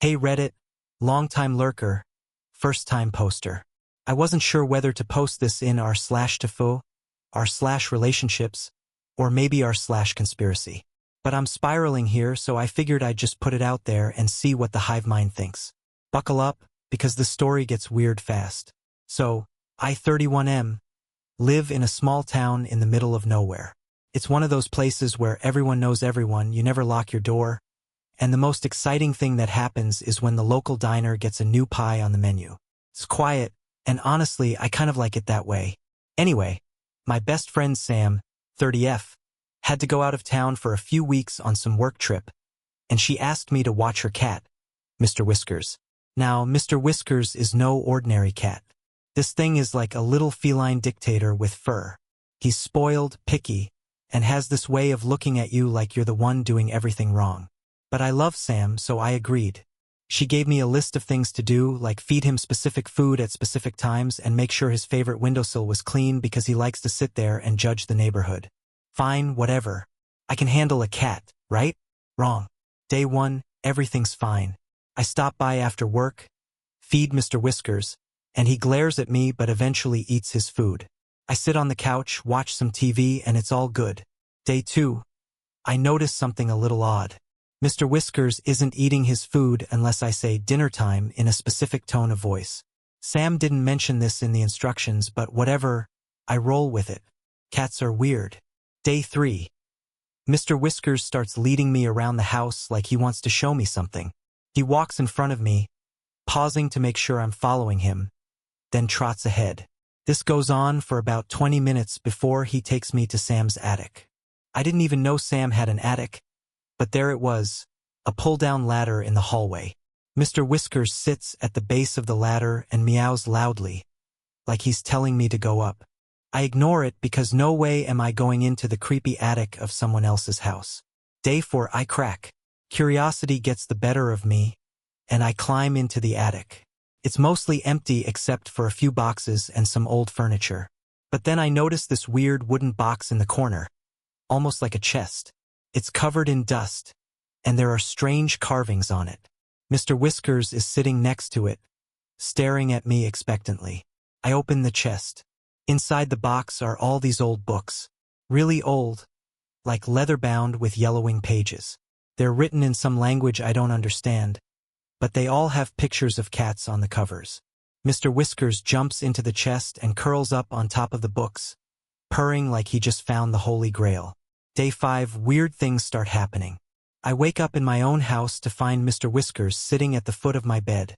Hey Reddit, long-time lurker, first-time poster. I wasn't sure whether to post this in r/tofo, r/relationships, or maybe r/conspiracy. But I'm spiraling here, so I figured I'd just put it out there and see what the hive mind thinks. Buckle up, because the story gets weird fast. So, I, 31M, live in a small town in the middle of nowhere. It's one of those places where everyone knows everyone, you never lock your door, and the most exciting thing that happens is when the local diner gets a new pie on the menu. It's quiet, and honestly, I kind of like it that way. Anyway, my best friend Sam, 30F, had to go out of town for a few weeks on some work trip, and she asked me to watch her cat, Mr. Whiskers. Now, Mr. Whiskers is no ordinary cat. This thing is like a little feline dictator with fur. He's spoiled, picky, and has this way of looking at you like you're the one doing everything wrong. But I love Sam, so I agreed. She gave me a list of things to do, like feed him specific food at specific times and make sure his favorite windowsill was clean because he likes to sit there and judge the neighborhood. Fine, whatever. I can handle a cat, right? Wrong. Day 1, everything's fine. I stop by after work, feed Mr. Whiskers, and he glares at me but eventually eats his food. I sit on the couch, watch some TV, and it's all good. Day 2, I notice something a little odd. Mr. Whiskers isn't eating his food unless I say dinner time in a specific tone of voice. Sam didn't mention this in the instructions, but whatever, I roll with it. Cats are weird. Day 3. Mr. Whiskers starts leading me around the house like he wants to show me something. He walks in front of me, pausing to make sure I'm following him, then trots ahead. This goes on for about 20 minutes before he takes me to Sam's attic. I didn't even know Sam had an attic, but there it was, a pull-down ladder in the hallway. Mr. Whiskers sits at the base of the ladder and meows loudly, like he's telling me to go up. I ignore it because no way am I going into the creepy attic of someone else's house. Day 4, I crack. Curiosity gets the better of me, and I climb into the attic. It's mostly empty except for a few boxes and some old furniture. But then I notice this weird wooden box in the corner, almost like a chest. It's covered in dust, and there are strange carvings on it. Mr. Whiskers is sitting next to it, staring at me expectantly. I open the chest. Inside the box are all these old books. Really old, like leather-bound with yellowing pages. They're written in some language I don't understand, but they all have pictures of cats on the covers. Mr. Whiskers jumps into the chest and curls up on top of the books, purring like he just found the Holy Grail. Day 5, weird things start happening. I wake up in my own house to find Mr. Whiskers sitting at the foot of my bed,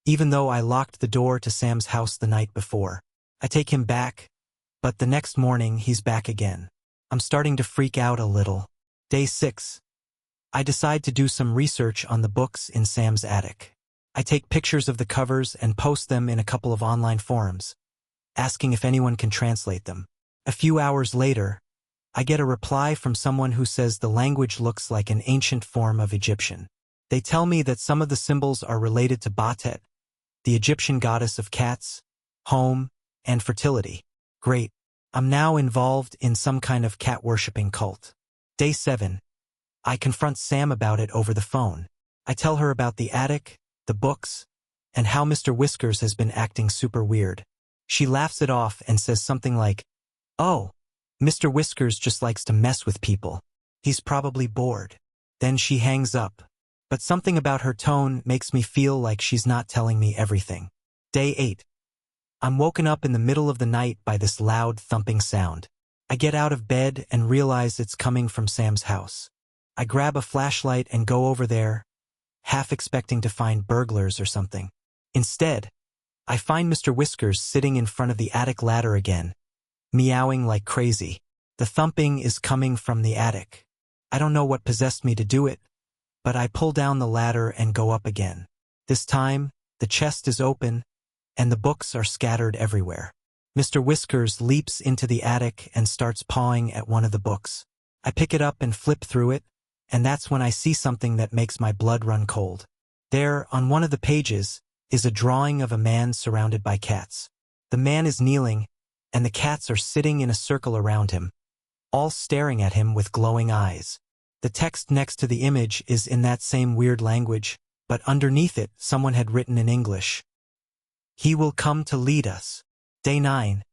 even though I locked the door to Sam's house the night before. I take him back, but the next morning he's back again. I'm starting to freak out a little. Day 6. I decide to do some research on the books in Sam's attic. I take pictures of the covers and post them in a couple of online forums, asking if anyone can translate them. A few hours later, I get a reply from someone who says the language looks like an ancient form of Egyptian. They tell me that some of the symbols are related to Batet, the Egyptian goddess of cats, home, and fertility. Great. I'm now involved in some kind of cat-worshipping cult. Day 7. I confront Sam about it over the phone. I tell her about the attic, the books, and how Mr. Whiskers has been acting super weird. She laughs it off and says something like, "Oh, Mr. Whiskers just likes to mess with people. He's probably bored." Then she hangs up. But something about her tone makes me feel like she's not telling me everything. Day 8. I'm woken up in the middle of the night by this loud thumping sound. I get out of bed and realize it's coming from Sam's house. I grab a flashlight and go over there, half expecting to find burglars or something. Instead, I find Mr. Whiskers sitting in front of the attic ladder again, meowing like crazy. The thumping is coming from the attic. I don't know what possessed me to do it, but I pull down the ladder and go up again. This time, the chest is open, and the books are scattered everywhere. Mr. Whiskers leaps into the attic and starts pawing at one of the books. I pick it up and flip through it, and that's when I see something that makes my blood run cold. There, on one of the pages, is a drawing of a man surrounded by cats. The man is kneeling, and the cats are sitting in a circle around him, all staring at him with glowing eyes. The text next to the image is in that same weird language, but underneath it someone had written in English, "He will come to lead us." Day 9.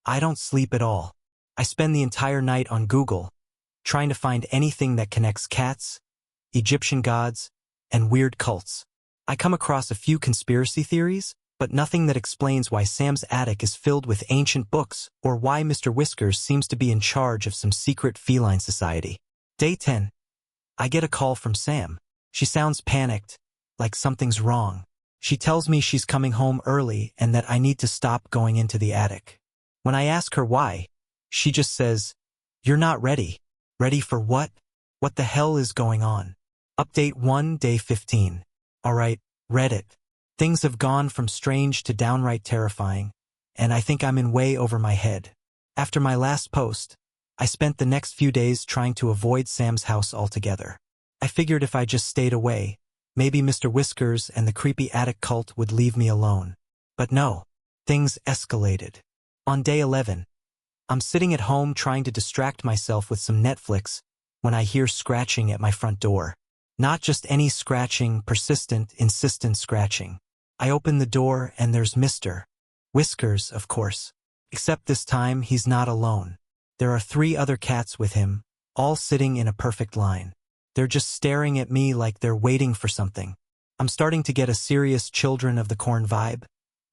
I don't sleep at all. I spend the entire night on Google, trying to find anything that connects cats, Egyptian gods, and weird cults. I come across a few conspiracy theories, but nothing that explains why Sam's attic is filled with ancient books or why Mr. Whiskers seems to be in charge of some secret feline society. Day 10. I get a call from Sam. She sounds panicked, like something's wrong. She tells me she's coming home early and that I need to stop going into the attic. When I ask her why, she just says, "You're not ready." Ready for what? What the hell is going on? Update 1, Day 15. Alright, Reddit. Things have gone from strange to downright terrifying, and I think I'm in way over my head. After my last post, I spent the next few days trying to avoid Sam's house altogether. I figured if I just stayed away, maybe Mr. Whiskers and the creepy attic cult would leave me alone. But no, things escalated. On Day 11, I'm sitting at home trying to distract myself with some Netflix when I hear scratching at my front door. Not just any scratching, persistent, insistent scratching. I open the door and there's Mr. Whiskers, of course. Except this time he's not alone. There are 3 other cats with him, all sitting in a perfect line. They're just staring at me like they're waiting for something. I'm starting to get a serious Children of the Corn vibe,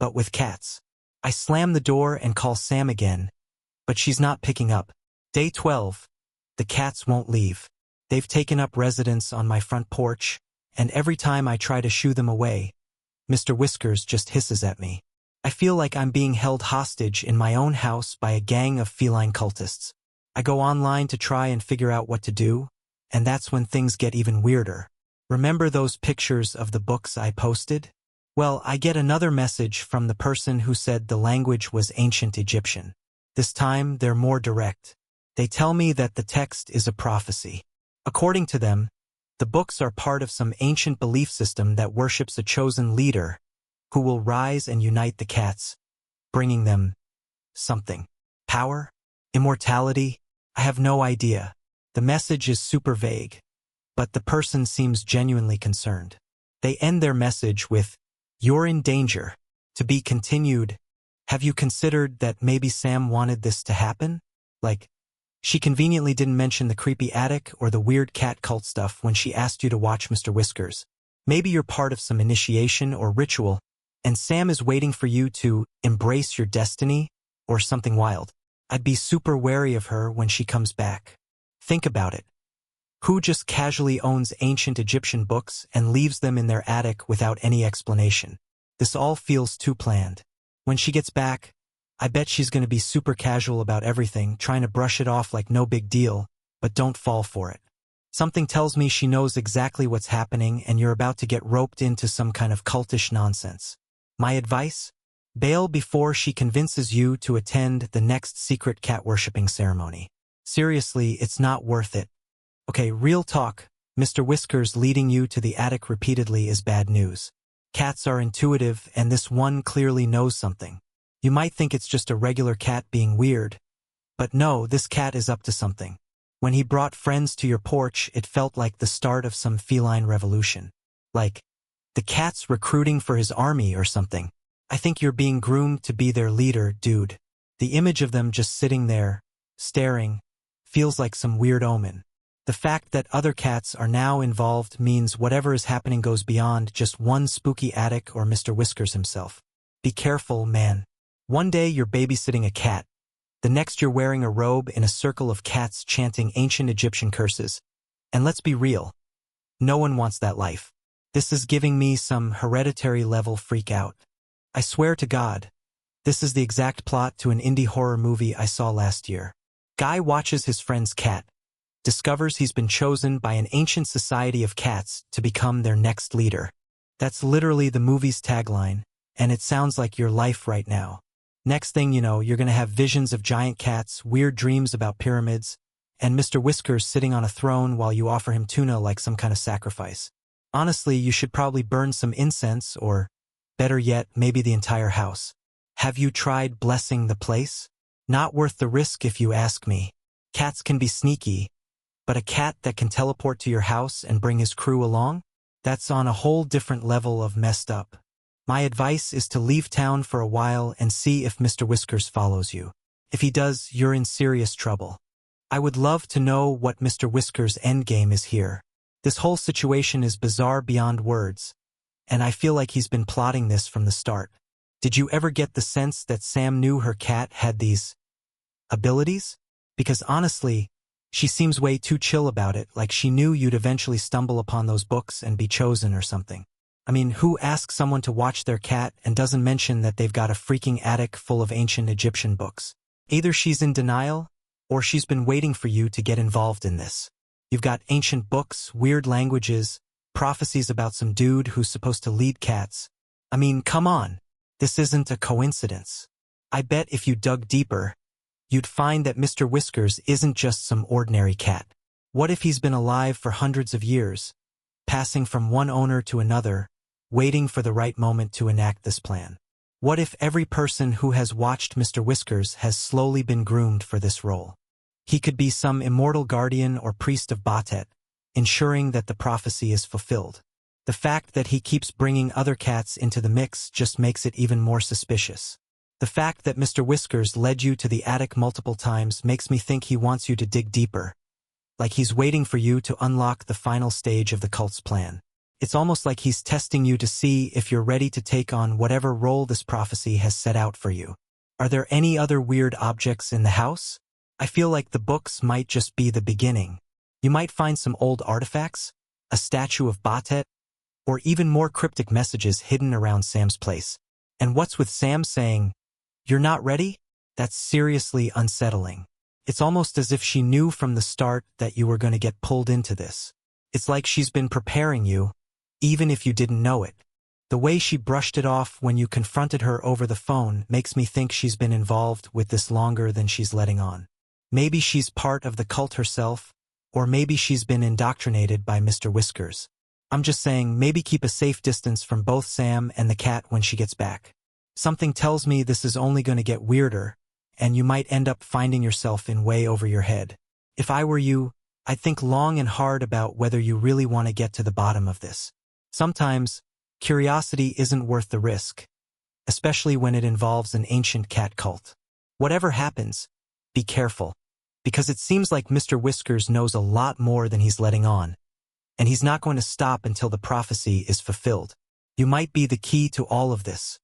but with cats. I slam the door and call Sam again, but she's not picking up. Day 12. The cats won't leave. They've taken up residence on my front porch, and every time I try to shoo them away, Mr. Whiskers just hisses at me. I feel like I'm being held hostage in my own house by a gang of feline cultists. I go online to try and figure out what to do, and that's when things get even weirder. Remember those pictures of the books I posted? Well, I get another message from the person who said the language was ancient Egyptian. This time, they're more direct. They tell me that the text is a prophecy. According to them, the books are part of some ancient belief system that worships a chosen leader who will rise and unite the cats, bringing them something. Power? Immortality? I have no idea. The message is super vague, but the person seems genuinely concerned. They end their message with, "You're in danger. To be continued. Have you considered that maybe Sam wanted this to happen?" Like, she conveniently didn't mention the creepy attic or the weird cat cult stuff when she asked you to watch Mr. Whiskers. Maybe you're part of some initiation or ritual, and Sam is waiting for you to embrace your destiny or something wild. I'd be super wary of her when she comes back. Think about it. Who just casually owns ancient Egyptian books and leaves them in their attic without any explanation? This all feels too planned. When she gets back, I bet she's going to be super casual about everything, trying to brush it off like no big deal, but don't fall for it. Something tells me she knows exactly what's happening and you're about to get roped into some kind of cultish nonsense. My advice? Bail before she convinces you to attend the next secret cat-worshipping ceremony. Seriously, it's not worth it. Okay, real talk. Mr. Whiskers leading you to the attic repeatedly is bad news. Cats are intuitive, and this one clearly knows something. You might think it's just a regular cat being weird, but no, this cat is up to something. When he brought friends to your porch, it felt like the start of some feline revolution. Like, the cat's recruiting for his army or something. I think you're being groomed to be their leader, dude. The image of them just sitting there, staring, feels like some weird omen. The fact that other cats are now involved means whatever is happening goes beyond just one spooky attic or Mr. Whiskers himself. Be careful, man. One day you're babysitting a cat. The next you're wearing a robe in a circle of cats chanting ancient Egyptian curses. And let's be real. No one wants that life. This is giving me some hereditary level freak out. I swear to God, this is the exact plot to an indie horror movie I saw last year. Guy watches his friend's cat, discovers he's been chosen by an ancient society of cats to become their next leader. That's literally the movie's tagline, and it sounds like your life right now. Next thing you know, you're going to have visions of giant cats, weird dreams about pyramids, and Mr. Whiskers sitting on a throne while you offer him tuna like some kind of sacrifice. Honestly, you should probably burn some incense or, better yet, maybe the entire house. Have you tried blessing the place? Not worth the risk if you ask me. Cats can be sneaky, but a cat that can teleport to your house and bring his crew along? That's on a whole different level of messed up. My advice is to leave town for a while and see if Mr. Whiskers follows you. If he does, you're in serious trouble. I would love to know what Mr. Whiskers' endgame is here. This whole situation is bizarre beyond words, and I feel like he's been plotting this from the start. Did you ever get the sense that Sam knew her cat had these abilities? Because honestly, she seems way too chill about it, like she knew you'd eventually stumble upon those books and be chosen or something. I mean, who asks someone to watch their cat and doesn't mention that they've got a freaking attic full of ancient Egyptian books? Either she's in denial, or she's been waiting for you to get involved in this. You've got ancient books, weird languages, prophecies about some dude who's supposed to lead cats. I mean, come on. This isn't a coincidence. I bet if you dug deeper, you'd find that Mr. Whiskers isn't just some ordinary cat. What if he's been alive for hundreds of years, passing from one owner to another, waiting for the right moment to enact this plan? What if every person who has watched Mr. Whiskers has slowly been groomed for this role? He could be some immortal guardian or priest of Batet, ensuring that the prophecy is fulfilled. The fact that he keeps bringing other cats into the mix just makes it even more suspicious. The fact that Mr. Whiskers led you to the attic multiple times makes me think he wants you to dig deeper, like he's waiting for you to unlock the final stage of the cult's plan. It's almost like he's testing you to see if you're ready to take on whatever role this prophecy has set out for you. Are there any other weird objects in the house? I feel like the books might just be the beginning. You might find some old artifacts, a statue of Batet, or even more cryptic messages hidden around Sam's place. And what's with Sam saying, "You're not ready?" That's seriously unsettling. It's almost as if she knew from the start that you were going to get pulled into this. It's like she's been preparing you, even if you didn't know it. The way she brushed it off when you confronted her over the phone makes me think she's been involved with this longer than she's letting on. Maybe she's part of the cult herself, or maybe she's been indoctrinated by Mr. Whiskers. I'm just saying, maybe keep a safe distance from both Sam and the cat when she gets back. Something tells me this is only going to get weirder, and you might end up finding yourself in way over your head. If I were you, I'd think long and hard about whether you really want to get to the bottom of this. Sometimes, curiosity isn't worth the risk, especially when it involves an ancient cat cult. Whatever happens, be careful, because it seems like Mr. Whiskers knows a lot more than he's letting on, and he's not going to stop until the prophecy is fulfilled. You might be the key to all of this.